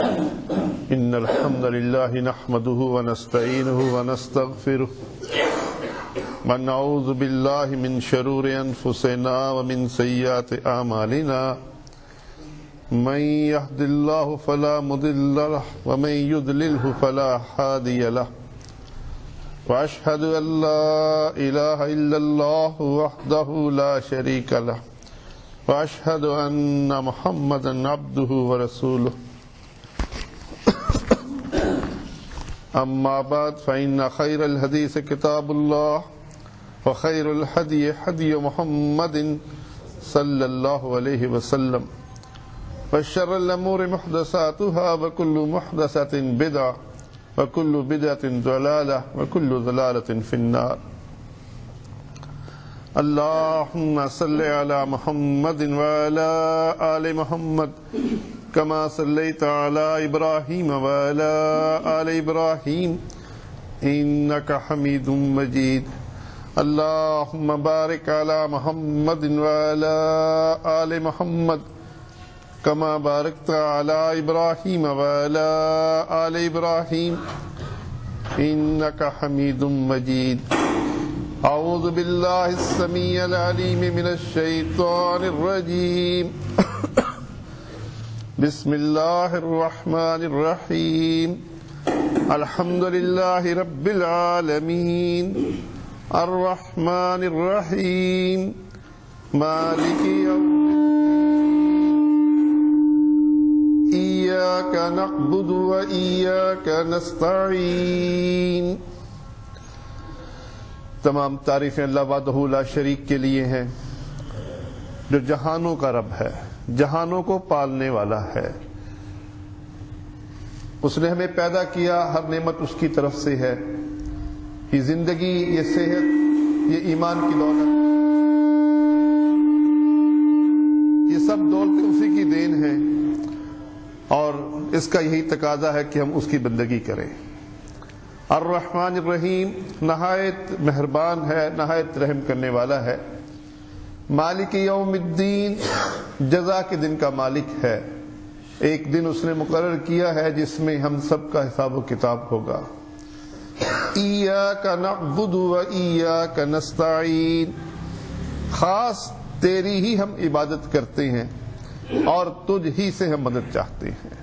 إن الحمد لله نحمده ونستعينه ونستغفره ونعوذ بالله من شرور أنفسنا ومن سيئات أعمالنا من يهد الله فلا مضل له ومن يضلله فلا هادي له وأشهد أن لا إله إلا الله وحده لا شريك له وأشهد أن محمدا عبده ورسوله أما بعد فإن خير الحديث كتاب الله وخير الهدي هدي محمد صلى الله عليه وسلم وشر الأمور محدثاتها وكل محدثة بدعة وكل بدعة ضلالة وكل ضلالة في النار اللهم صل على محمد وعلى آل محمد كما صليت على إبراهيم وعلى آل إبراهيم إنك حميد مجيد اللهم بارك على محمد وعلى آل محمد كما باركت على إبراهيم وعلى آل إبراهيم إنك حميد مجيد أعوذ بالله السميع العليم من الشيطان الرجيم بسم الله الرحمن الرحيم الحمد لله رب العالمين الرحمن الرحيم مالك يوم إياك نعبد وإياك نستعين تمام تعریفیں اللہ وحدہ لا شریک کے لیے ہیں جو جہانوں کا رب ہے، جہانوں کو پالنے والا ہے۔ اس نے ہمیں پیدا کیا، ہر نعمت اس کی طرف سے ہے۔ یہ زندگی، یہ صحت، یہ ایمان کی دولت، یہ سب دولتیں اسی کی دین ہیں، اور اس کا یہی تقاضا ہے کہ ہم اس کی بندگی کریں۔ الرحمن الرحیم، نہایت مہربان ہے، نہایت رحم کرنے والا ہے۔ مالک یوم الدین، جزا کے دن کا مالک ہے۔ ایک دن اس نے مقرر کیا ہے جس میں ہم سب کا حساب و کتاب ہوگا۔ ایاک نعبد و ایاک نستعین، خاص تیری ہی ہم عبادت کرتے ہیں اور تجھ ہی سے ہم مدد چاہتے ہیں۔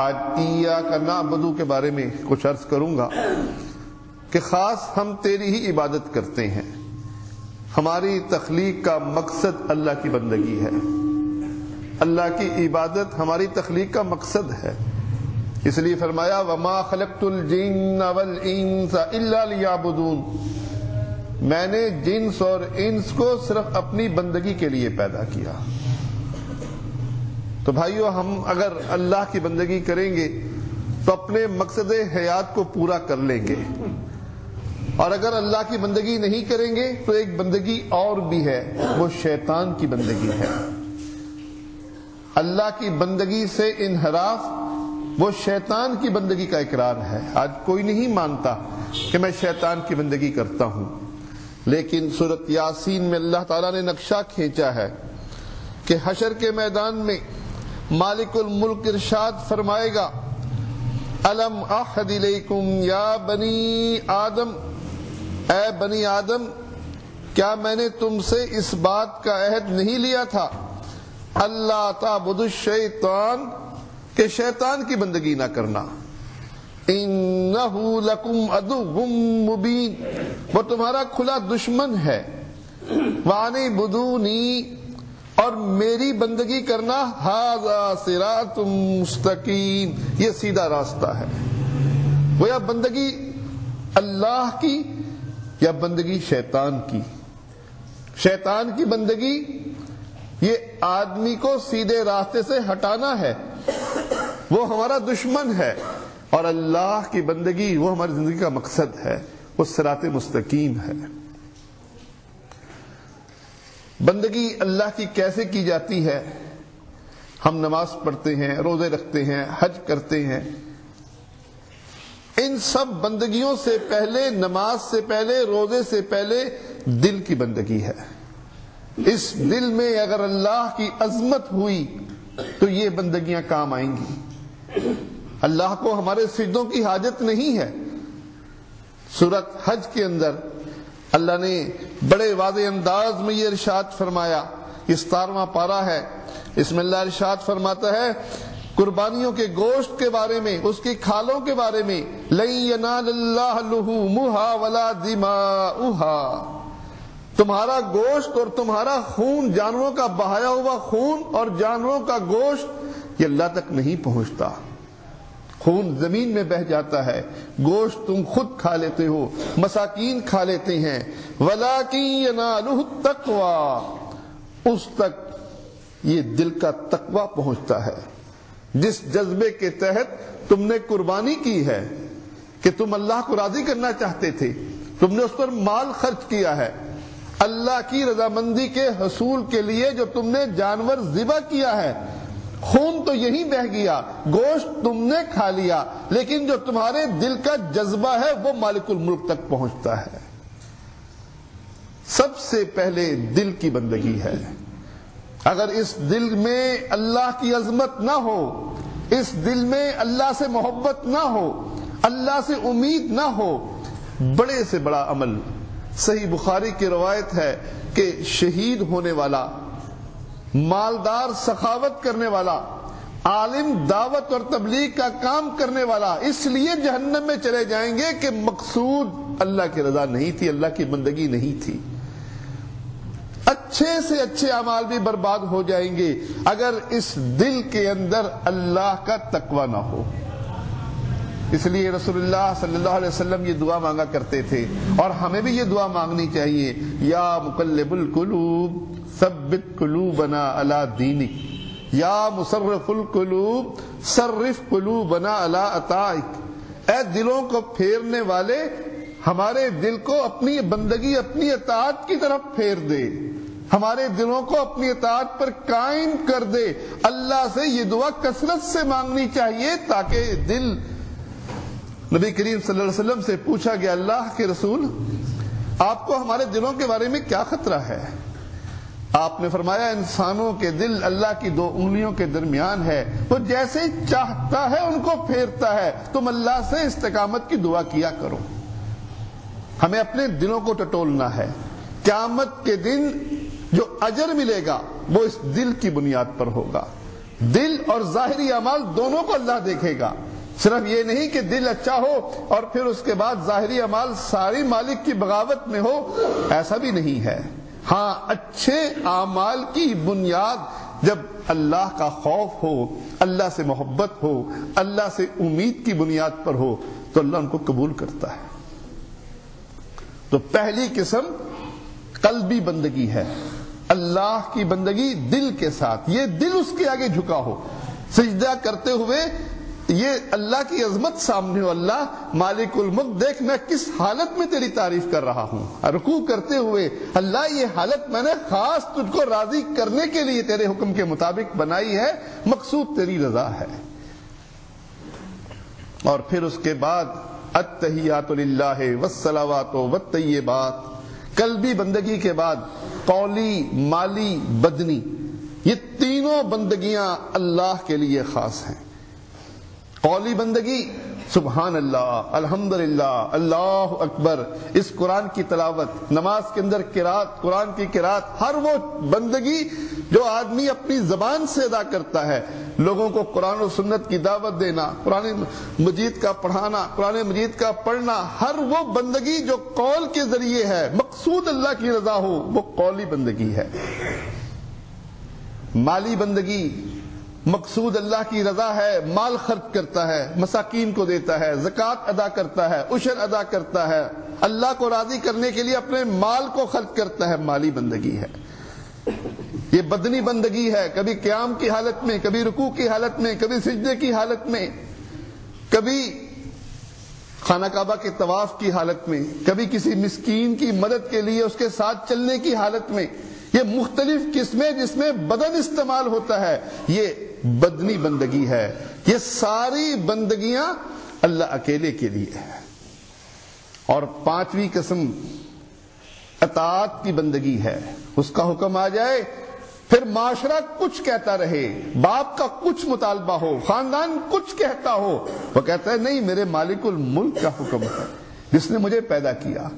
آج ایاک نعبد کے بارے میں کچھ عرض کروں گا کہ خاص ہم تیری ہی عبادت کرتے ہیں۔ ہماری تخلیق کا مقصد اللہ کی بندگی ہے، اللہ کی عبادت ہماری تخلیق کا مقصد ہے۔ اس لیے فرمایا وما خلقت الجن والانس الا لیعبدون، میں نے جنس اور انس کو صرف اپنی بندگی کے لیے پیدا کیا۔ تو بھائیو، ہم اگر اللہ کی بندگی کریں گے تو اپنے مقصد حیات کو پورا کر لیں گے، اور اگر اللہ کی بندگی نہیں کریں گے تو ایک بندگی اور بھی ہے، وہ شیطان کی بندگی ہے۔ اللہ کی بندگی سے انحراف وہ شیطان کی بندگی کا اقرار ہے۔ آج کوئی نہیں مانتا کہ میں شیطان کی بندگی کرتا ہوں، لیکن سورۃ یاسین میں اللہ تعالیٰ نے نقشہ کھینچا ہے کہ حشر کے میدان میں مالک الملک ارشاد فرمائے گا الم اعہد الیکم یا بنی آدم، اے بنی آدم، کیا میں نے تم سے اس بات کا عہد نہیں لیا تھا اللہ تعبدوا الشیطان، کہ شیطان کی بندگی نہ کرنا، انہ لکم عدو مبین، وہ تمہارا کھلا دشمن ہے، وان اعبدونی، اور میری بندگی کرنا، ھذا صراط مستقیم، یہ سیدھا راستہ ہے۔ وہ یا بندگی اللہ کی یا بندگی شیطان کی۔ شیطان کی بندگی یہ آدمی کو سیدھے راستے سے ہٹانا ہے، وہ ہمارا دشمن ہے، اور اللہ کی بندگی وہ ہماری زندگی کا مقصد ہے، وہ صراط مستقیم ہے۔ بندگی اللہ کی کیسے کی جاتی ہے؟ ہم نماز پڑھتے ہیں، روزے رکھتے ہیں، حج کرتے ہیں۔ ان سب بندگیوں سے پہلے، نماز سے پہلے، روزے سے پہلے دل کی بندگی ہے۔ اس دل میں اگر اللہ کی عظمت ہوئی تو یہ بندگیاں کام آئیں گی۔ اللہ کو ہمارے سجدوں کی حاجت نہیں ہے۔ سورۃ حج کے اندر اللہ نے بڑے واضح انداز میں یہ ارشاد فرمایا، 17واں پارہ ہے، اس میں اللہ ارشاد فرماتا ہے قربانیوں کے گوشت کے بارے میں، اس کی کھالوں کے بارے میں، لَن يَنَالَ اللَّهَ لُحُومُهَا وَلَا دِمَاؤُهَا، تمہارا گوشت اور تمہارا خون، جانوروں کا بہایا ہوا خون اور جانوروں کا گوشت، یہ اللہ تک نہیں پہنچتا۔ خون زمین میں بہہ جاتا ہے، گوشت تم خود کھا لیتے ہو، مساکین کھا لیتے ہیں، وَلَٰكِن يَنَالُهُ التَّقْوَىٰ، اس تک یہ دل کا تقوی پہنچتا ہے۔ جس جذبے کے تحت تم نے قربانی کی ہے کہ تم اللہ کو راضی کرنا چاہتے تھے، تم نے اس پر مال خرچ کیا ہے، اللہ کی رضامندی کے حصول کے لیے جو تم نے جانور ذبح کیا ہے، خون تو یہیں بہہ گیا، گوشت تم نے کھا لیا، لیکن جو تمہارے دل کا جذبہ ہے وہ مالک الملک تک پہنچتا ہے۔ سب سے پہلے دل کی بندگی ہے۔ اگر اس دل میں اللہ کی عظمت نہ ہو، اس دل میں اللہ سے محبت نہ ہو، اللہ سے امید نہ ہو، بڑے سے بڑا عمل، صحیح بخاری کی روایت ہے کہ شہید ہونے والا، مالدار سخاوت کرنے والا، عالم دعوت اور تبلیغ کا کام کرنے والا اس لیے جہنم میں چلے جائیں گے کہ مقصود اللہ کی رضا نہیں تھی، اللہ کی بندگی نہیں تھی۔ اچھے سے اچھے اعمال بھی برباد ہو جائیں گے اگر اس دل کے اندر اللہ کا تقوی نہ ہو۔ اس لیے رسول اللہ صلی اللہ علیہ وسلم یہ دعا مانگا کرتے تھے، اور ہمیں بھی یہ دعا مانگنی چاہیے، یا مقلب القلوب ثبت قلوبنا علی دینک، یا مصرف القلوب صرف قلوبنا علی اطاعک، اے دلوں کو پھیرنے والے ہمارے دل کو اپنی بندگی، اپنی اطاعت کی طرف پھیر دے، ہمارے دلوں کو اپنی اطاعت پر قائم کر دے۔ اللہ سے یہ دعا کثرت سے مانگنی چاہیے تاکہ دل، نبی کریم صلی اللہ علیہ وسلم سے پوچھا گیا اللہ کے رسول آپ کو ہمارے دلوں کے بارے میں کیا خطرہ ہے؟ آپ نے فرمایا انسانوں کے دل اللہ کی 2 انگلیوں کے درمیان ہے، وہ جیسے چاہتا ہے ان کو پھیرتا ہے، تم اللہ سے استقامت کی دعا کیا کرو۔ ہمیں اپنے دلوں کو ٹٹولنا ہے۔ قیامت کے دن جو اجر ملے گا وہ اس دل کی بنیاد پر ہوگا۔ دل اور ظاہری اعمال دونوں کو اللہ دیکھے گا، صرف یہ نہیں کہ دل اچھا ہو اور پھر اس کے بعد ظاہری اعمال ساری مالک کی بغاوت میں ہو، ایسا بھی نہیں ہے۔ ہاں، اچھے اعمال کی بنیاد جب اللہ کا خوف ہو، اللہ سے محبت ہو، اللہ سے امید کی بنیاد پر ہو تو اللہ ان کو قبول کرتا ہے۔ تو پہلی قسم قلبی بندگی ہے، اللہ کی بندگی دل کے ساتھ، یہ دل اس کے آگے جھکا ہو، سجدہ کرتے ہوئے یہ اللہ کی عظمت سامنے ہو، اللہ مالک الملک دیکھ میں کس حالت میں تیری تعریف کر رہا ہوں، رکوع کرتے ہوئے اللہ یہ حالت میں نے خاص تجھ کو راضی کرنے کے لیے تیرے حکم کے مطابق بنائی ہے، مقصود تیری رضا ہے۔ اور پھر اس کے بعد التحیات للہ والصلوات والطیبات، قلبی بندگی کے بعد قولی، مالی، بدنی، یہ تینوں بندگیاں اللہ کے لیے خاص ہیں۔ قولی بندگی، سبحان اللہ، الحمدللہ، اللہ اکبر، اس قرآن کی تلاوت، نماز کے اندر قرات، قرآن کی قرات، ہر وہ بندگی جو آدمی اپنی زبان سے ادا کرتا ہے، لوگوں کو قرآن و سنت کی دعوت دینا، قرآن مجید کا پڑھانا، قرآن مجید کا پڑھنا، ہر وہ بندگی جو قول کے ذریعے ہے، مقصود اللہ کی رضا ہو، وہ قولی بندگی ہے۔ مالی بندگی، مقصود اللہ کی رضا ہے، مال خرچ کرتا ہے، مساکین کو دیتا ہے، زکوٰۃ ادا کرتا ہے، عشر ادا کرتا ہے، اللہ کو راضی کرنے کے لیے اپنے مال کو خرچ کرتا ہے، مالی بندگی ہے۔ یہ بدنی بندگی ہے، کبھی قیام کی حالت میں، کبھی رکوع کی حالت میں، کبھی سجدے کی حالت میں، کبھی خانہ کعبہ کے طواف کی حالت میں، کبھی کسی مسکین کی مدد کے لیے اس کے ساتھ چلنے کی حالت میں، یہ مختلف قسمیں جس میں بدن استعمال ہوتا ہے، یہ بدنی بندگی ہے۔ یہ ساری بندگیاں اللہ اکیلے کے لیے ہے۔ اور پانچویں قسم اطاعت کی بندگی ہے، اس کا حکم آ جائے پھر معاشرہ کچھ کہتا رہے، باپ کا کچھ مطالبہ ہو، خاندان کچھ کہتا ہو، وہ کہتا ہے نہیں، میرے مالک الملک کا حکم ہے، جس نے مجھے پیدا کیا،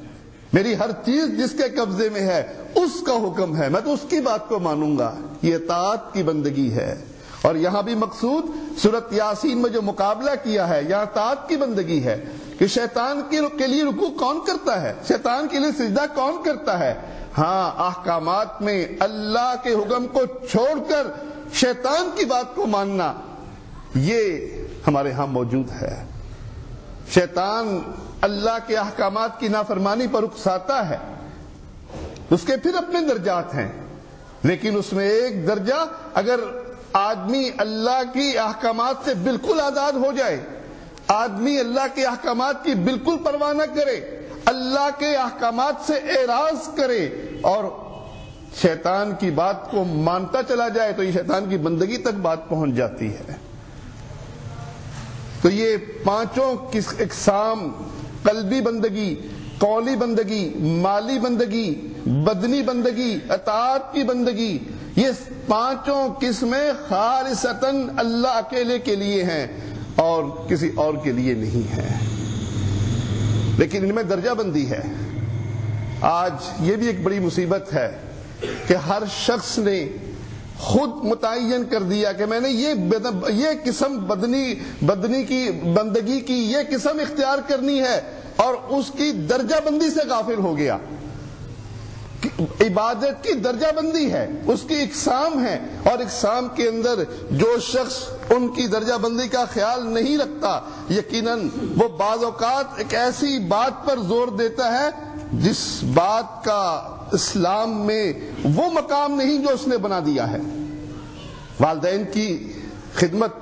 میری ہر چیز جس کے قبضے میں ہے اس کا حکم ہے، میں تو اس کی بات کو مانوں گا۔ یہ اطاعت کی بندگی ہے۔ اور یہاں بھی مقصود سورۃ یاسین میں جو مقابلہ کیا ہے، یہاں اطاعت کی بندگی ہے کہ شیطان کے لیے رکوع کون کرتا ہے، شیطان کے لیے سجدہ کون کرتا ہے؟ ہاں، احکامات میں اللہ کے حکم کو چھوڑ کر شیطان کی بات کو ماننا، یہ ہمارے ہاں موجود ہے۔ شیطان اللہ کے احکامات کی نافرمانی پر اکساتا ہے، اس کے پھر اپنے درجات ہیں، لیکن اس میں ایک درجہ، اگر آدمی اللہ کی احکامات سے بالکل آزاد ہو جائے، آدمی اللہ کے احکامات کی بالکل پرواہ نہ کرے، اللہ کے احکامات سے اعراض کرے اور شیطان کی بات کو مانتا چلا جائے، تو یہ شیطان کی بندگی تک بات پہنچ جاتی ہے۔ تو یہ پانچوں اقسام، قلبی بندگی، قولی بندگی، مالی بندگی، بدنی بندگی، اطاعت کی بندگی، یہ پانچوں قسمیں خالصتاً اللہ اکیلے کے لیے ہیں اور کسی اور کے لیے نہیں ہیں، لیکن ان میں درجہ بندی ہے۔ آج یہ بھی ایک بڑی مصیبت ہے کہ ہر شخص نے خود متعین کر دیا کہ میں نے یہ قسم بدنی کی بندگی کی یہ قسم اختیار کرنی ہے، اور اس کی درجہ بندی سے غافل ہو گیا۔ عبادت کی درجہ بندی ہے، اس کی اقسام ہے، اور اقسام کے اندر جو شخص ان کی درجہ بندی کا خیال نہیں رکھتا، یقیناً وہ بعض اوقات ایک ایسی بات پر زور دیتا ہے جس بات کا اسلام میں وہ مقام نہیں جو اس نے بنا دیا ہے۔ والدین کی خدمت،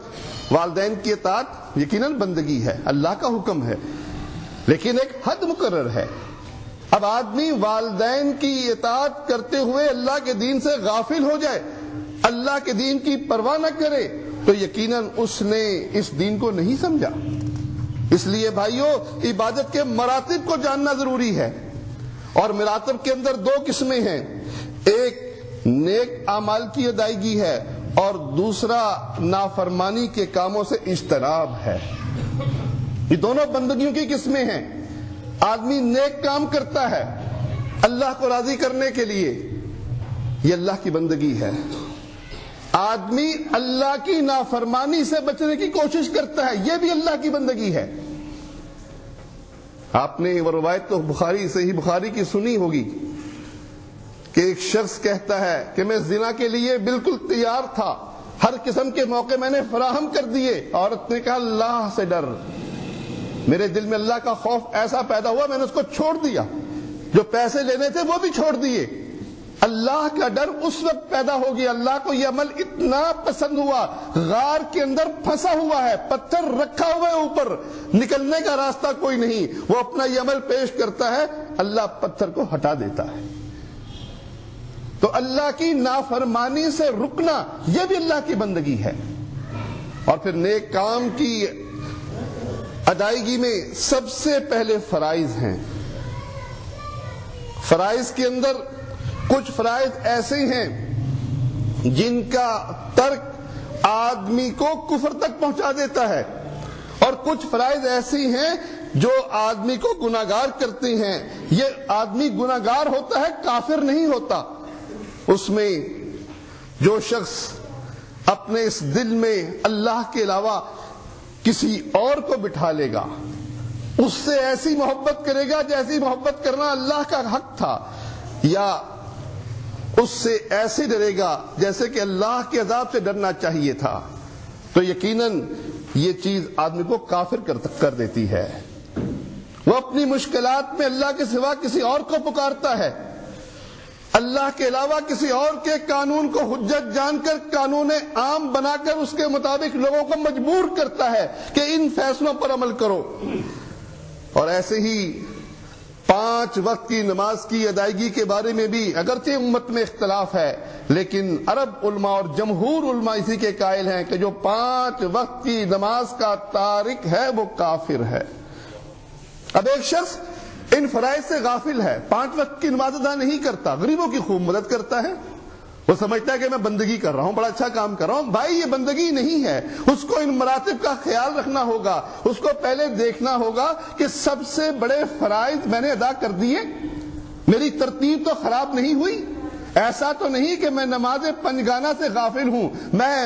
والدین کی اطاعت یقیناً بندگی ہے، اللہ کا حکم ہے، لیکن ایک حد مقرر ہے۔ اب آدمی والدین کی اطاعت کرتے ہوئے اللہ کے دین سے غافل ہو جائے، اللہ کے دین کی پرواہ نہ کرے، تو یقیناً اس نے اس دین کو نہیں سمجھا۔ اس لیے بھائیو، عبادت کے مراتب کو جاننا ضروری ہے، اور مراتب کے اندر دو قسمیں ہیں، ایک نیک اعمال کی ادائیگی ہے اور دوسرا نافرمانی کے کاموں سے اجتناب ہے۔ یہ دونوں بندگیوں کی قسمیں ہیں۔ آدمی نیک کام کرتا ہے اللہ کو راضی کرنے کے لیے، یہ اللہ کی بندگی ہے۔ آدمی اللہ کی نافرمانی سے بچنے کی کوشش کرتا ہے، یہ بھی اللہ کی بندگی ہے۔ آپ نے وہ روایت تو صحیح بخاری کی سنی ہوگی کہ ایک شخص کہتا ہے کہ میں زنا کے لیے بالکل تیار تھا، ہر قسم کے موقع میں نے فراہم کر دیے۔ عورت نے کہا اللہ سے ڈر، میرے دل میں اللہ کا خوف ایسا پیدا ہوا، میں نے اس کو چھوڑ دیا، جو پیسے لینے تھے وہ بھی چھوڑ دیے۔ اللہ کا ڈر اس وقت پیدا ہو گیا، اللہ کو یہ عمل اتنا پسند ہوا، غار کے اندر پھنسا ہوا ہے، پتھر رکھا ہوا ہے اوپر، نکلنے کا راستہ کوئی نہیں، وہ اپنا یہ عمل پیش کرتا ہے، اللہ پتھر کو ہٹا دیتا ہے۔ تو اللہ کی نافرمانی سے رکنا یہ بھی اللہ کی بندگی ہے۔ اور پھر نیک کام کی ادائیگی میں سب سے پہلے فرائض ہیں۔ فرائض کے اندر کچھ فرائض ایسے ہیں جن کا ترک آدمی کو کفر تک پہنچا دیتا ہے، اور کچھ فرائض ایسی ہیں جو آدمی کو گناہگار کرتے ہیں۔ یہ آدمی گناہگار ہوتا ہے، کافر نہیں ہوتا۔ اس میں جو شخص اپنے اس دل میں اللہ کے علاوہ کسی اور کو بٹھا لے گا، اس سے ایسی محبت کرے گا جیسی محبت کرنا اللہ کا حق تھا، یا اس سے ایسے ڈرے گا جیسے کہ اللہ کے عذاب سے ڈرنا چاہیے تھا، تو یقیناً یہ چیز آدمی کو کافر کر دیتی ہے۔ وہ اپنی مشکلات میں اللہ کے سوا کسی اور کو پکارتا ہے، اللہ کے علاوہ کسی اور کے قانون کو حجت جان کر قانون عام بنا کر اس کے مطابق لوگوں کو مجبور کرتا ہے کہ ان فیصلوں پر عمل کرو۔ اور ایسے ہی 5 وقت کی نماز کی ادائیگی کے بارے میں بھی اگرچہ امت میں اختلاف ہے، لیکن عرب علماء اور جمہور علماء اسی کے قائل ہیں کہ جو 5 وقت کی نماز کا تارک ہے وہ کافر ہے۔ اب ایک شخص ان فرائض سے غافل ہے، 5 وقت کی نماز ادا نہیں کرتا، غریبوں کی خوب مدد کرتا ہے، وہ سمجھتا ہے کہ میں بندگی کر رہا ہوں، بڑا اچھا کام کر رہا ہوں. بھائی یہ بندگی نہیں ہے. اس کو ان مراتب کا خیال رکھنا ہوگا. اس کو پہلے دیکھنا ہوگا کہ سب سے بڑے فرائض میں نے ادا کر دیے، میری ترتیب تو خراب نہیں ہوئی. ایسا تو نہیں کہ میں نماز پنجگانہ سے غافل ہوں، میں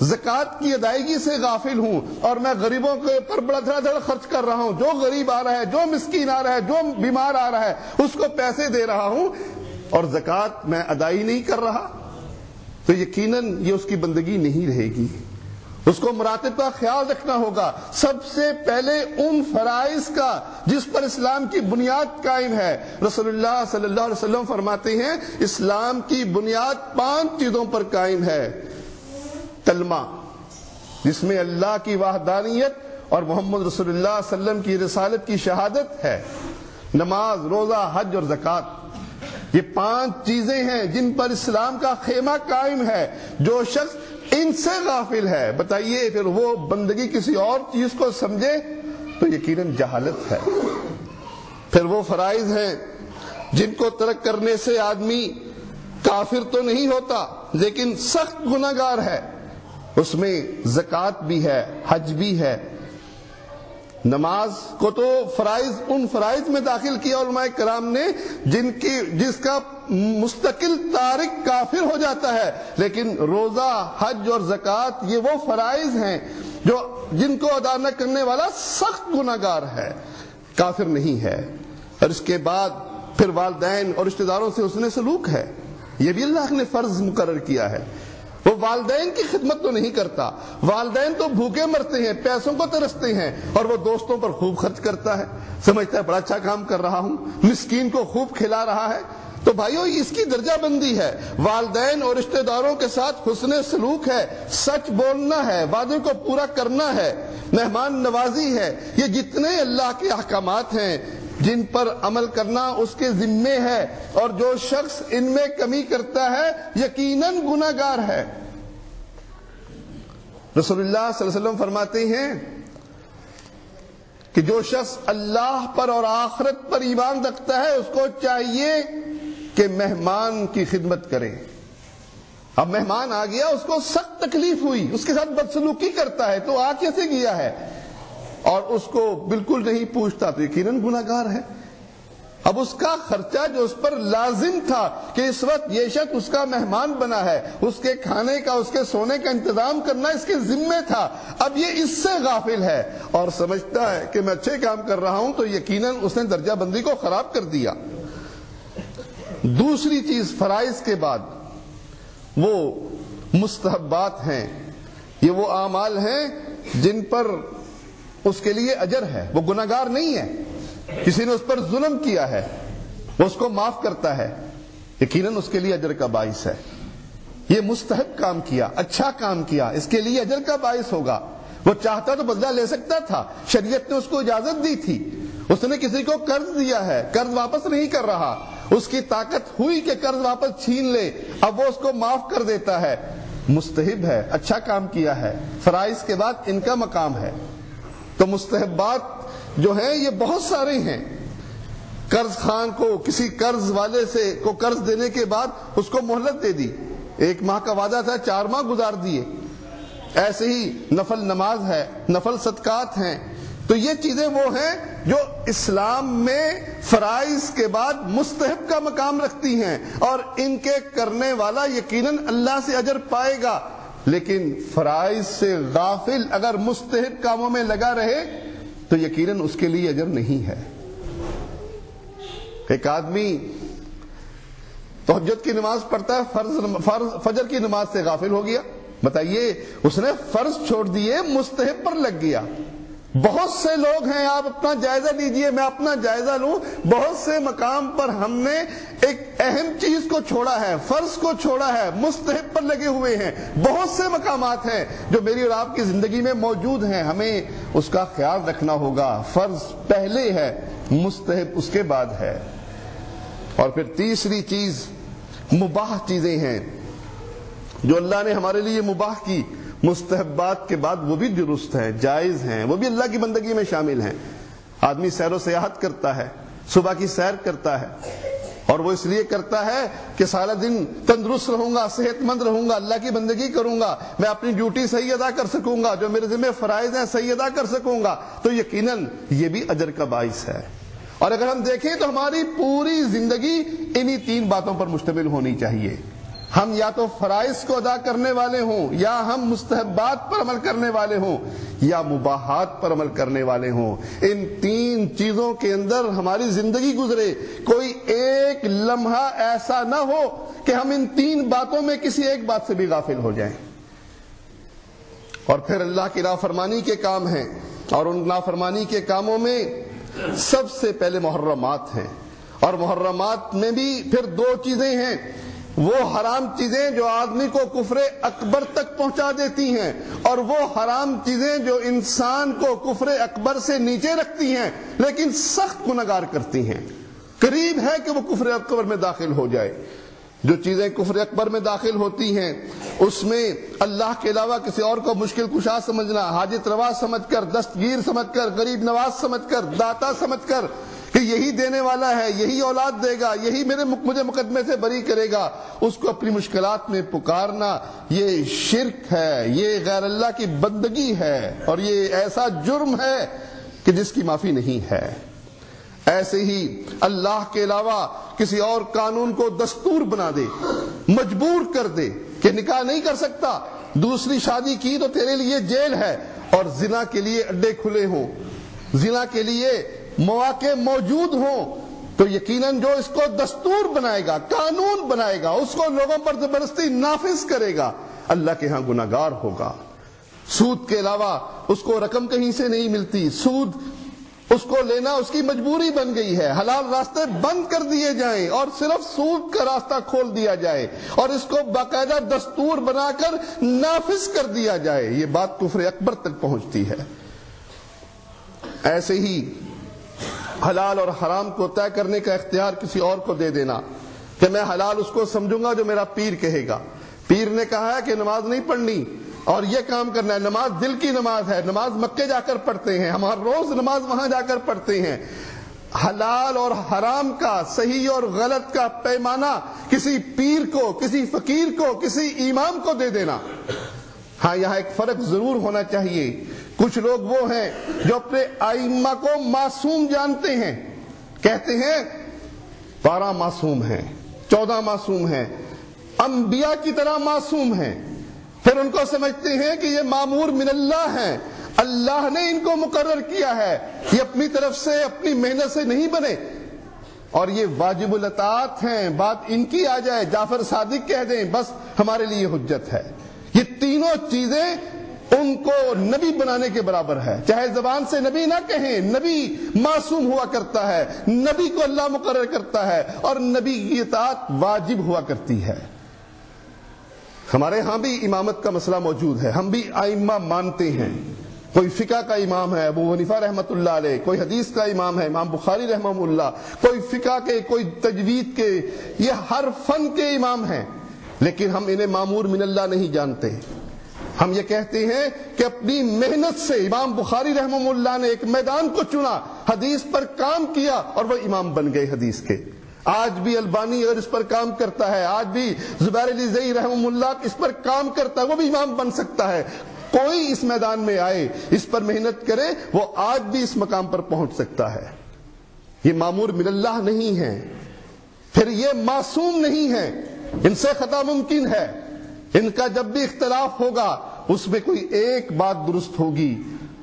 زکوٰۃ کی ادائیگی سے غافل ہوں اور میں غریبوں کے پر بڑا دھڑا دھڑ خرچ کر رہا ہوں. جو غریب آ رہا ہے، جو مسکین آ رہا ہے، جو بیمار آ رہا ہے، اس کو پیسے دے رہا ہوں اور زکوٰۃ میں ادائی نہیں کر رہا، تو یقیناً یہ اس کی بندگی نہیں رہے گی. اس کو مراتب کا خیال رکھنا ہوگا. سب سے پہلے ان فرائض کا جس پر اسلام کی بنیاد قائم ہے. رسول اللہ صلی اللہ علیہ وسلم فرماتے ہیں اسلام کی بنیاد 5 چیزوں پر قائم ہے. کلمہ، جس میں اللہ کی وحدانیت اور محمد رسول اللہ صلی اللہ علیہ وسلم کی رسالت کی شہادت ہے. نماز، روزہ، حج اور زکوٰۃ، یہ 5 چیزیں ہیں جن پر اسلام کا خیمہ قائم ہے. جو شخص ان سے غافل ہے، بتائیے پھر وہ بندگی کسی اور چیز کو سمجھے تو یقیناً جہالت ہے. پھر وہ فرائض ہیں جن کو ترک کرنے سے آدمی کافر تو نہیں ہوتا لیکن سخت گناہگار ہے. اس میں زکوٰۃ بھی ہے، حج بھی ہے. نماز کو تو فرائض ان فرائض میں داخل کیا علماء کرام نے جس کا مستقل تارک کافر ہو جاتا ہے. لیکن روزہ، حج اور زکوٰۃ یہ وہ فرائض ہیں جن کو ادا نہ کرنے والا سخت گناہگار ہے، کافر نہیں ہے. اور اس کے بعد پھر والدین اور رشتہ داروں سے حسن سلوک ہے. یہ بھی اللہ نے فرض مقرر کیا ہے. وہ والدین کی خدمت تو نہیں کرتا، والدین تو بھوکے مرتے ہیں، پیسوں کو ترستے ہیں، اور وہ دوستوں پر خوب خرچ کرتا ہے. سمجھتا ہے بڑا اچھا کام کر رہا ہوں، مسکین کو خوب کھلا رہا ہے. تو بھائیو اس کی درجہ بندی ہے. والدین اور رشتہ داروں کے ساتھ حسن سلوک ہے، سچ بولنا ہے، وعدے کو پورا کرنا ہے، مہمان نوازی ہے. یہ جتنے اللہ کے احکامات ہیں جن پر عمل کرنا اس کے ذمے ہے، اور جو شخص ان میں کمی کرتا ہے یقیناً گناہگار ہے. رسول اللہ صلی اللہ علیہ وسلم فرماتے ہیں کہ جو شخص اللہ پر اور آخرت پر ایمان رکھتا ہے اس کو چاہیے کہ مہمان کی خدمت کرے. اب مہمان آ گیا، اس کو سخت تکلیف ہوئی، اس کے ساتھ بدسلوکی کرتا ہے تو آ کیسے گیا ہے اور اس کو بالکل نہیں پوچھتا تو یقیناً گناہگار ہے. اب اس کا خرچہ جو اس پر لازم تھا کہ اس وقت یہ شخص اس کا مہمان بنا ہے، اس کے کھانے کا، اس کے سونے کا انتظام کرنا اس کے ذمے تھا، اب یہ اس سے غافل ہے اور سمجھتا ہے کہ میں اچھے کام کر رہا ہوں، تو یقیناً اس نے درجہ بندی کو خراب کر دیا. دوسری چیز فرائض کے بعد وہ مستحبات ہیں. یہ وہ اعمال ہیں جن پر اس کے لیے اجر ہے، وہ گناہگار نہیں ہے. کسی نے اس پر ظلم کیا ہے، وہ اس کو معاف کرتا ہے، یقیناً اس کے لیے اجر کا باعث ہے. یہ مستحب کام کیا، اچھا کام کیا، اس کے لیے اجر کا باعث ہوگا. وہ چاہتا تو بدلہ لے سکتا تھا، شریعت نے اس کو اجازت دی تھی. اس نے کسی کو قرض دیا ہے، قرض واپس نہیں کر رہا، اس کی طاقت ہوئی کہ قرض واپس چھین لے، اب وہ اس کو معاف کر دیتا ہے. مستحب ہے، اچھا کام کیا ہے. فرائض کے بعد ان کا مقام ہے. تو مستحبات جو ہیں یہ بہت سارے ہیں. قرض خان کو کسی قرض والے سے کو قرض دینے کے بعد اس کو مہلت دے دی، 1 ماہ کا وعدہ تھا، 4 ماہ گزار دیے. ایسے ہی نفل نماز ہے، نفل صدقات ہیں. تو یہ چیزیں وہ ہیں جو اسلام میں فرائض کے بعد مستحب کا مقام رکھتی ہیں، اور ان کے کرنے والا یقیناً اللہ سے اجر پائے گا. لیکن فرائض سے غافل اگر مستحب کاموں میں لگا رہے تو یقیناً اس کے لیے اجر نہیں ہے. ایک آدمی تہجد کی نماز پڑھتا ہے، فجر کی نماز سے غافل ہو گیا. بتائیے اس نے فرض چھوڑ دیے، مستحب پر لگ گیا. بہت سے لوگ ہیں، آپ اپنا جائزہ لیجئے، میں اپنا جائزہ لوں، بہت سے مقام پر ہم نے ایک اہم چیز کو چھوڑا ہے، فرض کو چھوڑا ہے، مستحب پر لگے ہوئے ہیں. بہت سے مقامات ہیں جو میری اور آپ کی زندگی میں موجود ہیں، ہمیں اس کا خیال رکھنا ہوگا. فرض پہلے ہے، مستحب اس کے بعد ہے. اور پھر تیسری چیز مباح چیزیں ہیں جو اللہ نے ہمارے لیے مباح کی. مستحبات کے بعد وہ بھی درست ہیں، جائز ہیں، وہ بھی اللہ کی بندگی میں شامل ہیں. آدمی سیر و سیاحت کرتا ہے، صبح کی سیر کرتا ہے اور وہ اس لیے کرتا ہے کہ سارا دن تندرست رہوں گا، صحت مند رہوں گا، اللہ کی بندگی کروں گا، میں اپنی ڈیوٹی صحیح ادا کر سکوں گا، جو میرے ذمہ فرائض ہیں صحیح ادا کر سکوں گا، تو یقیناً یہ بھی اجر کا باعث ہے۔ اور اگر ہم دیکھیں تو ہماری پوری زندگی انہی 3 باتوں پر مشتمل ہونی چاہیے۔ ہم یا تو فرائض کو ادا کرنے والے ہوں، یا ہم مستحبات پر عمل کرنے والے ہوں، یا مباحات پر عمل کرنے والے ہوں۔ ان 3 چیزوں کے اندر ہماری زندگی گزرے، کوئی ایک لمحہ ایسا نہ ہو کہ ہم ان 3 باتوں میں کسی ایک بات سے بھی غافل ہو جائیں۔ اور پھر اللہ کی نافرمانی کے کام ہیں، اور ان نافرمانی کے کاموں میں سب سے پہلے محرمات ہیں، اور محرمات میں بھی پھر 2 چیزیں ہیں، وہ حرام چیزیں جو آدمی کو کفر اکبر تک پہنچا دیتی ہیں، اور وہ حرام چیزیں جو انسان کو کفر اکبر سے نیچے رکھتی ہیں لیکن سخت گنہگار کرتی ہیں، قریب ہے کہ وہ کفر اکبر میں داخل ہو جائے۔ جو چیزیں کفر اکبر میں داخل ہوتی ہیں اس میں اللہ کے علاوہ کسی اور کو مشکل کشا سمجھنا، حاجت روا سمجھ کر، دستگیر سمجھ کر، غریب نواز سمجھ کر، داتا سمجھ کر کہ یہی دینے والا ہے، یہی اولاد دے گا، یہی مجھے مقدمے سے بری کرے گا، اس کو اپنی مشکلات میں پکارنا، یہ شرک ہے، یہ غیر اللہ کی بندگی ہے، اور یہ ایسا جرم ہے کہ جس کی معافی نہیں ہے۔ ایسے ہی اللہ کے علاوہ کسی اور قانون کو دستور بنا دے، مجبور کر دے کہ نکاح نہیں کر سکتا، دوسری شادی کی تو تیرے لیے جیل ہے، اور زنا کے لیے اڈے کھلے ہوں، زنا کے لیے مواقع موجود ہوں، تو یقیناً جو اس کو دستور بنائے گا، قانون بنائے گا، اس کو لوگوں پر زبردستی نافذ کرے گا، اللہ کے ہاں گناہگار ہوگا۔ سود کے علاوہ اس کو رقم کہیں سے نہیں ملتی، سود اس کو لینا اس کی مجبوری بن گئی ہے، حلال راستے بند کر دیے جائیں اور صرف سود کا راستہ کھول دیا جائے، اور اس کو باقاعدہ دستور بنا کر نافذ کر دیا جائے، یہ بات کفر اکبر تک پہنچتی ہے۔ ایسے ہی حلال اور حرام کو طے کرنے کا اختیار کسی اور کو دے دینا کہ میں حلال اس کو سمجھوں گا جو میرا پیر کہے گا، پیر نے کہا ہے کہ نماز نہیں پڑھنی اور یہ کام کرنا ہے، نماز دل کی نماز ہے، نماز مکے جا کر پڑھتے ہیں، ہم ہر روز نماز وہاں جا کر پڑھتے ہیں۔ حلال اور حرام کا، صحیح اور غلط کا پیمانہ کسی پیر کو، کسی فقیر کو، کسی امام کو دے دینا۔ ہاں یہاں ایک فرق ضرور ہونا چاہیے، کچھ لوگ وہ ہیں جو اپنے ائمہ کو معصوم جانتے ہیں، کہتے ہیں 12 معصوم ہیں، 14 معصوم ہیں، انبیاء کی طرح معصوم ہیں، پھر ان کو سمجھتے ہیں کہ یہ مامور من اللہ ہیں، اللہ نے ان کو مقرر کیا ہے، یہ اپنی طرف سے اپنی محنت سے نہیں بنے، اور یہ واجب الاطاعت ہیں، بات ان کی آ جائے جعفر صادق کہہ دیں بس ہمارے لیے حجت ہے۔ یہ تینوں چیزیں ان کو نبی بنانے کے برابر ہے، چاہے زبان سے نبی نہ کہیں، نبی معصوم ہوا کرتا ہے، نبی کو اللہ مقرر کرتا ہے، اور نبی کی اطاعت واجب ہوا کرتی ہے۔ ہمارے ہاں بھی امامت کا مسئلہ موجود ہے، ہم بھی ائمہ مانتے ہیں، کوئی فقہ کا امام ہے ابو حنیفہ رحمۃ اللہ علیہ، کوئی حدیث کا امام ہے امام بخاری رحمہ اللہ، کوئی فقہ کے، کوئی تجوید کے، یہ ہر فن کے امام ہیں، لیکن ہم انہیں مامور من اللہ نہیں جانتے۔ ہم یہ کہتے ہیں کہ اپنی محنت سے امام بخاری رحمہ اللہ نے ایک میدان کو چنا، حدیث پر کام کیا اور وہ امام بن گئے حدیث کے۔ آج بھی البانی اگر اس پر کام کرتا ہے، آج بھی زبیر علی زئی رحمہ اللہ اس پر کام کرتا ہے، وہ بھی امام بن سکتا ہے۔ کوئی اس میدان میں آئے، اس پر محنت کرے، وہ آج بھی اس مقام پر پہنچ سکتا ہے۔ یہ مامور من اللہ نہیں ہے، پھر یہ معصوم نہیں ہے، ان سے خطا ممکن ہے، ان کا جب بھی اختلاف ہوگا اس میں کوئی ایک بات درست ہوگی،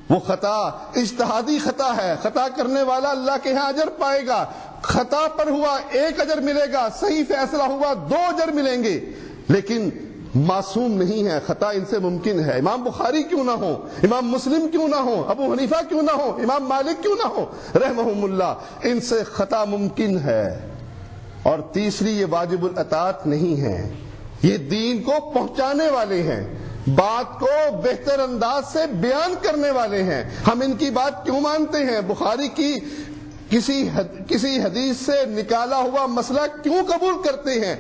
وہ خطا اجتہادی خطا ہے، خطا کرنے والا اللہ کے ہاں اجر پائے گا، خطا پر ہوا 1 اجر ملے گا، صحیح فیصلہ ہوا 2 اجر ملیں گے، لیکن معصوم نہیں ہے، خطا ان سے ممکن ہے۔ امام بخاری کیوں نہ ہو، امام مسلم کیوں نہ ہو، ابو حنیفہ کیوں نہ ہو، امام مالک کیوں نہ ہو رحمہم اللہ، ان سے خطا ممکن ہے۔ اور تیسری، یہ واجب الاطاعت نہیں ہے، یہ دین کو پہنچانے والے ہیں، بات کو بہتر انداز سے بیان کرنے والے ہیں۔ ہم ان کی بات کیوں مانتے ہیں؟ بخاری کی کسی حدیث سے نکالا ہوا مسئلہ کیوں قبول کرتے ہیں؟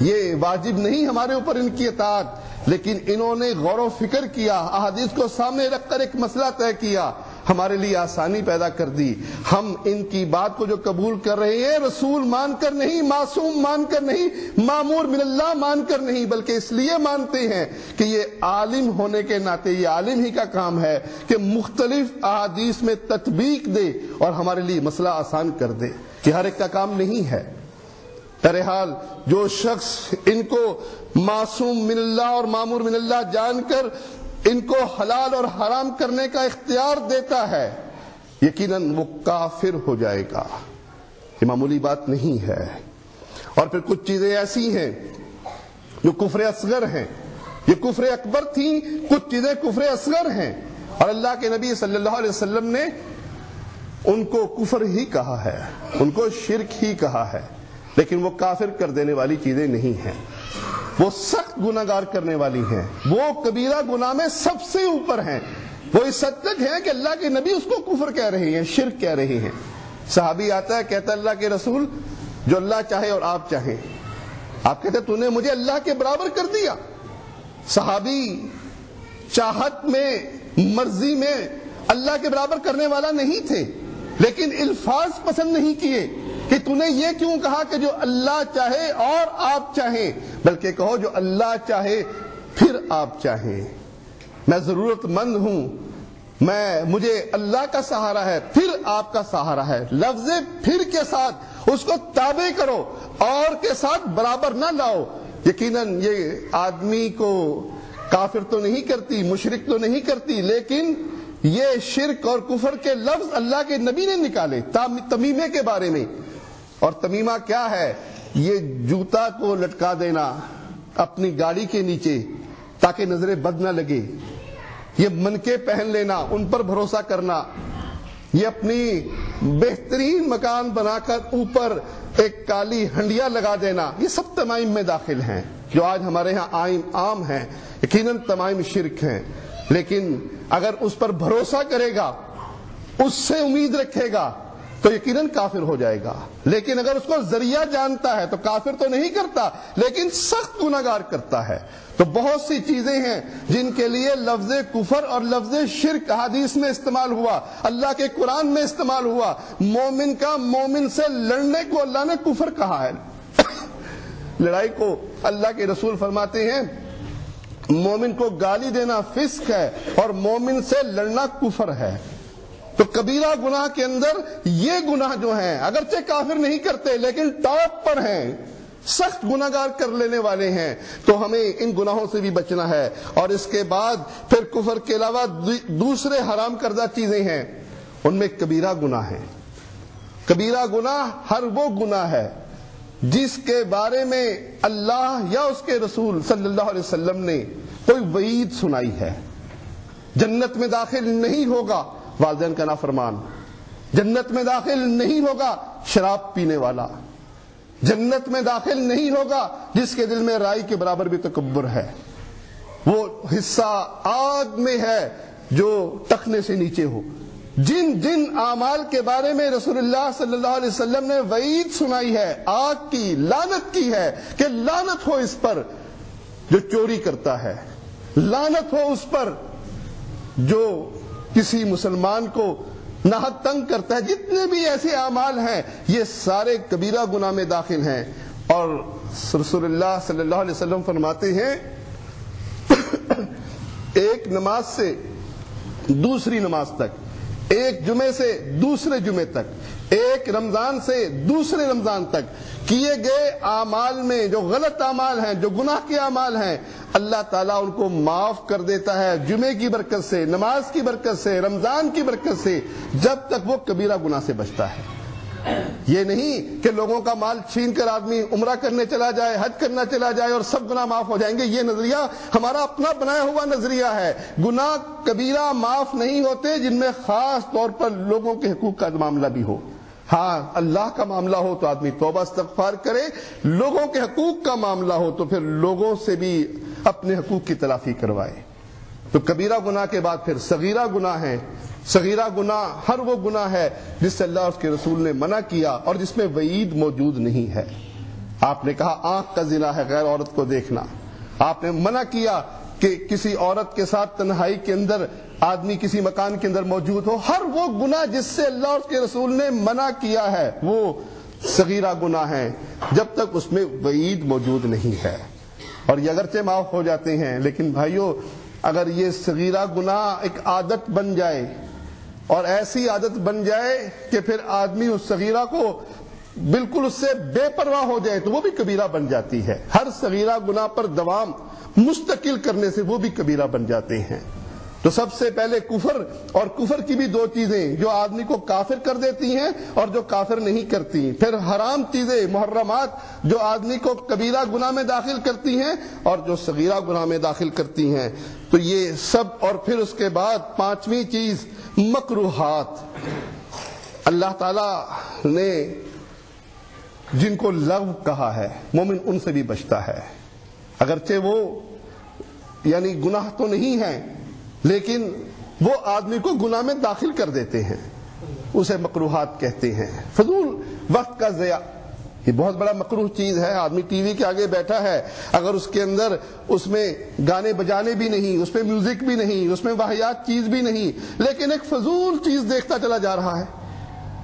یہ واجب نہیں ہمارے اوپر ان کی اطاعت، لیکن انہوں نے غور و فکر کیا، احادیث کو سامنے رکھ کر ایک مسئلہ طے کیا، ہمارے لیے آسانی پیدا کر دی۔ ہم ان کی بات کو جو قبول کر رہے ہیں، رسول مان کر نہیں، معصوم مان کر نہیں، مامور من اللہ مان کر نہیں، بلکہ اس لیے مانتے ہیں کہ یہ عالم ہونے کے ناطے یہ عالم ہی کا کام ہے کہ مختلف احادیث میں تطبیق دے اور ہمارے لیے مسئلہ آسان کر دے، کہ ہر ایک کا کام نہیں ہے۔ بہرحال جو شخص ان کو معصوم من اللہ اور مامور من اللہ جان کر ان کو حلال اور حرام کرنے کا اختیار دیتا ہے، یقیناً وہ کافر ہو جائے گا۔ یہ معمولی بات نہیں ہے۔ اور پھر کچھ چیزیں ایسی ہیں جو کفر اصغر ہیں، یہ کفر اکبر تھیں، کچھ چیزیں کفر اصغر ہیں، اور اللہ کے نبی صلی اللہ علیہ وسلم نے ان کو کفر ہی کہا ہے، ان کو شرک ہی کہا ہے، لیکن وہ کافر کر دینے والی چیزیں نہیں ہیں، وہ سخت گناہگار کرنے والی ہیں، وہ کبیرہ گناہ میں سب سے اوپر ہیں، وہ اس حد تک ہیں کہ اللہ کے نبی اس کو کفر کہہ رہے ہیں، شرک کہہ رہے ہیں۔ صحابی آتا ہے، کہتا ہے اللہ کے رسول جو اللہ چاہے اور آپ چاہیں، آپ کہتے ہیں تو نے مجھے اللہ کے برابر کر دیا۔ صحابی چاہت میں مرضی میں اللہ کے برابر کرنے والا نہیں تھے، لیکن الفاظ پسند نہیں کیے کہ تو نے یہ کیوں کہا کہ جو اللہ چاہے اور آپ چاہیں، بلکہ کہو جو اللہ چاہے پھر آپ چاہیں۔ میں ضرورت مند ہوں، مجھے اللہ کا سہارا ہے پھر آپ کا سہارا ہے، لفظ پھر کے ساتھ اس کو تابع کرو اور کے ساتھ برابر نہ لاؤ۔ یقیناً یہ آدمی کو کافر تو نہیں کرتی، مشرک تو نہیں کرتی، لیکن یہ شرک اور کفر کے لفظ اللہ کے نبی نے نکالے تمیمے کے بارے میں۔ اور تمیمہ کیا ہے؟ یہ جوتا کو لٹکا دینا اپنی گاڑی کے نیچے تاکہ نظر بد نہ لگے، یہ منکے پہن لینا، ان پر بھروسہ کرنا، یہ اپنی بہترین مکان بنا کر اوپر ایک کالی ہنڈیا لگا دینا، یہ سب تمائم میں داخل ہیں جو آج ہمارے ہاں عام ہیں، یقیناً تمائم شرک ہیں۔ لیکن اگر اس پر بھروسہ کرے گا، اس سے امید رکھے گا تو یقیناً کافر ہو جائے گا، لیکن اگر اس کو ذریعہ جانتا ہے تو کافر تو نہیں کرتا لیکن سخت گناہگار کرتا ہے۔ تو بہت سی چیزیں ہیں جن کے لیے لفظ کفر اور لفظ شرک حدیث میں استعمال ہوا، اللہ کے قرآن میں استعمال ہوا۔ مومن کا مومن سے لڑنے کو اللہ نے کفر کہا ہے، لڑائی کو اللہ کے رسول فرماتے ہیں مومن کو گالی دینا فسق ہے اور مومن سے لڑنا کفر ہے۔ تو کبیرہ گناہ کے اندر یہ گناہ جو ہیں اگرچہ کافر نہیں کرتے لیکن ٹاپ پر ہیں، سخت گناہگار کر لینے والے ہیں، تو ہمیں ان گناہوں سے بھی بچنا ہے۔ اور اس کے بعد پھر کفر کے علاوہ دوسرے حرام کردہ چیزیں ہیں، ان میں کبیرہ گناہ ہیں۔ کبیرہ گناہ ہر وہ گناہ ہے جس کے بارے میں اللہ یا اس کے رسول صلی اللہ علیہ وسلم نے کوئی وعید سنائی ہے۔ جنت میں داخل نہیں ہوگا والدین کا نافرمان، جنت میں داخل نہیں ہوگا شراب پینے والا، جنت میں داخل نہیں ہوگا جس کے دل میں رائی کے برابر بھی تکبر ہے، وہ حصہ آگ میں ہے جو ٹخنے سے نیچے ہو۔ جن جن اعمال کے بارے میں رسول اللہ صلی اللہ علیہ وسلم نے وعید سنائی ہے، آگ کی لعنت کی ہے کہ لعنت ہو اس پر جو چوری کرتا ہے، لعنت ہو اس پر جو کسی مسلمان کو ناحق تنگ کرتا ہے، جتنے بھی ایسے اعمال ہیں یہ سارے کبیرہ گناہ میں داخل ہیں۔ اور رسول اللہ صلی اللہ علیہ وسلم فرماتے ہیں ایک نماز سے دوسری نماز تک، ایک جمعے سے دوسرے جمعے تک، ایک رمضان سے دوسرے رمضان تک کیے گئے اعمال میں جو غلط اعمال ہیں، جو گناہ کے اعمال ہیں، اللہ تعالیٰ ان کو معاف کر دیتا ہے جمعے کی برکت سے، نماز کی برکت سے، رمضان کی برکت سے، جب تک وہ کبیرہ گناہ سے بچتا ہے۔ یہ نہیں کہ لوگوں کا مال چھین کر آدمی عمرہ کرنے چلا جائے، حج کرنا چلا جائے اور سب گناہ معاف ہو جائیں گے، یہ نظریہ ہمارا اپنا بنایا ہوا نظریہ ہے۔ گناہ کبیرہ معاف نہیں ہوتے جن میں خاص طور پر لوگوں کے حقوق کا معاملہ بھی ہو۔ ہاں اللہ کا معاملہ ہو تو آدمی توبہ استغفار کرے، لوگوں کے حقوق کا معاملہ ہو تو پھر لوگوں سے بھی اپنے حقوق کی تلافی کروائے۔ تو کبیرہ گناہ کے بعد پھر صغیرہ گناہ ہے۔ صغیرہ گناہ ہر وہ گناہ ہے جس سے اللہ اور اس کے رسول نے منع کیا اور جس میں وعید موجود نہیں ہے۔ آپ نے کہا آنکھ کا زنا ہے غیر عورت کو دیکھنا. آپ نے منع کیا کہ کسی عورت کے ساتھ تنہائی کے اندر آدمی کسی مکان کے اندر موجود ہو. ہر وہ گناہ جس سے اللہ اور اس کے رسول نے منع کیا ہے وہ صغیرہ گناہ ہے جب تک اس میں وعید موجود نہیں ہے. اور یہ اگرچہ معاف ہو جاتے ہیں، لیکن بھائیو اگر یہ صغیرہ گناہ ایک عادت بن جائے اور ایسی عادت بن جائے کہ پھر آدمی اس صغیرہ کو بالکل اس سے بے پرواہ ہو جائے تو وہ بھی کبیرہ بن جاتی ہے. ہر صغیرہ گناہ پر دوام مستقل کرنے سے وہ بھی کبیرہ بن جاتے ہیں. تو سب سے پہلے کفر، اور کفر کی بھی دو چیزیں جو آدمی کو کافر کر دیتی ہیں اور جو کافر نہیں کرتی. پھر حرام چیزیں، محرمات جو آدمی کو کبیرہ گناہ میں داخل کرتی ہیں اور جو صغیرہ گناہ میں داخل کرتی ہیں. تو یہ سب، اور پھر اس کے بعد پانچویں چیز مکروہات. اللہ تعالی نے جن کو لغو کہا ہے مومن ان سے بھی بچتا ہے، اگرچہ وہ یعنی گناہ تو نہیں ہیں لیکن وہ آدمی کو گناہ میں داخل کر دیتے ہیں، اسے مکروہات کہتے ہیں. فضول وقت کا ضیاع یہ بہت بڑا مکروہ چیز ہے. آدمی ٹی وی کے آگے بیٹھا ہے، اگر اس کے اندر اس میں گانے بجانے بھی نہیں، اس میں میوزک بھی نہیں، اس میں واہیات چیز بھی نہیں، لیکن ایک فضول چیز دیکھتا چلا جا رہا ہے،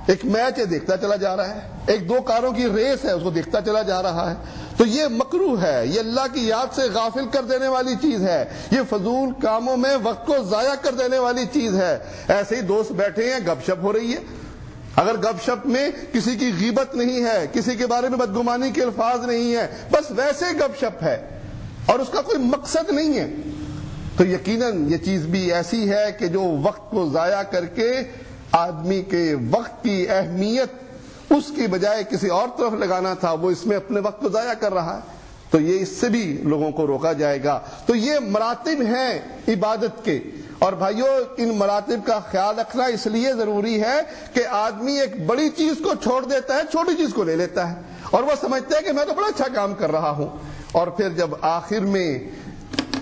ایک میچ ہے دیکھتا چلا جا رہا ہے، ایک دو کاروں کی ریس ہے اس کو دیکھتا چلا جا رہا ہے، تو یہ مکروہ ہے. یہ اللہ کی یاد سے غافل کر دینے والی چیز ہے، یہ فضول کاموں میں وقت کو ضائع کر دینے والی چیز ہے. ایسے ہی دوست بیٹھے ہیں، گپ شپ ہو رہی ہے، اگر گپ شپ میں کسی کی غیبت نہیں ہے، کسی کے بارے میں بدگمانی کے الفاظ نہیں ہے، بس ویسے گپ شپ ہے اور اس کا کوئی مقصد نہیں ہے، تو یقیناً یہ چیز بھی ایسی ہے کہ جو وقت کو ضائع کر کے آدمی کے وقت کی اہمیت اس کی بجائے کسی اور طرف لگانا تھا وہ اس میں اپنے وقت کو ضائع کر رہا ہے. تو یہ اس سے بھی لوگوں کو روکا جائے گا. تو یہ مراتب ہیں عبادت کے، اور بھائیو ان مراتب کا خیال رکھنا اس لیے ضروری ہے کہ آدمی ایک بڑی چیز کو چھوڑ دیتا ہے، چھوٹی چیز کو لے لیتا ہے اور وہ سمجھتا ہے کہ میں تو بڑا اچھا کام کر رہا ہوں، اور پھر جب آخر میں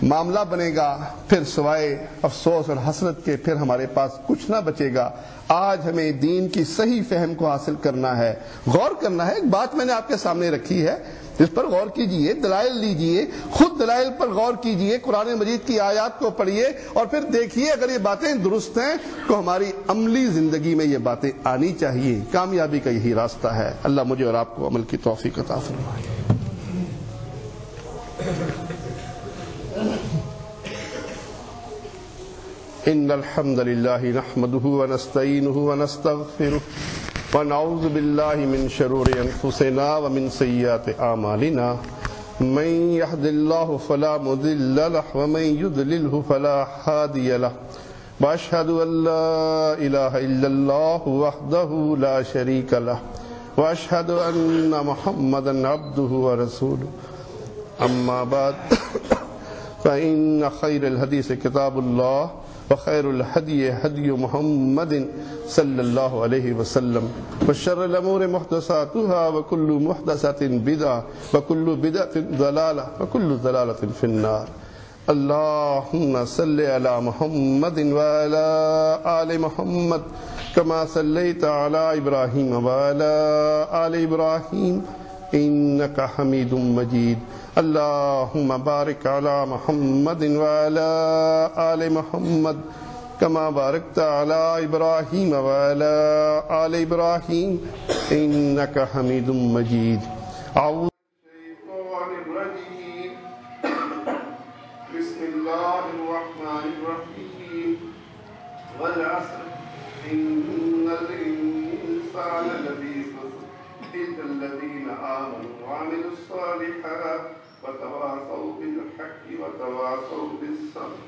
معاملہ بنے گا پھر سوائے افسوس اور حسرت کے پھر ہمارے پاس کچھ نہ بچے گا. آج ہمیں دین کی صحیح فہم کو حاصل کرنا ہے، غور کرنا ہے. ایک بات میں نے آپ کے سامنے رکھی ہے، اس پر غور کیجئے، دلائل لیجئے، خود دلائل پر غور کیجئے، قرآن مجید کی آیات کو پڑھیے اور پھر دیکھیے اگر یہ باتیں درست ہیں تو ہماری عملی زندگی میں یہ باتیں آنی چاہیے. کامیابی کا یہی راستہ ہے. اللہ مجھے اور آپ کو عمل کی توفیق عطا فرمائے. ان الحمد لله نحمده ونستعينه ونستغفره ونعوذ بالله من شرور انفسنا ومن سيئات اعمالنا من يهد الله فلا مضل له ومن يضلل فلا هادي له واشهد ان لا اله الا الله وحده لا شريك له واشهد ان محمدا عبده ورسوله اما بعد فان خير الحديث كتاب الله وخير الهدي هدي محمد صلى الله عليه وسلم وشر الأمور محدثاتها وكل محدثة بدعة وكل بدعة ضلالة وكل ضلالة في النار. اللهم صل على محمد وعلى آل محمد كما صليت على إبراهيم وعلى آل إبراهيم إنك حميد مجيد. اللهم بارك على محمد وعلى آل محمد كما باركت على إبراهيم وعلى آل إبراهيم إنك حميد مجيد. أعوذ بالشيطان الرجيم. بسم الله الرحمن الرحيم. والعصر إن الإنسان لفي خسر إلا الذين آمنوا وعملوا الصالحات وتواصوا بالحق وتواصوا بالصبر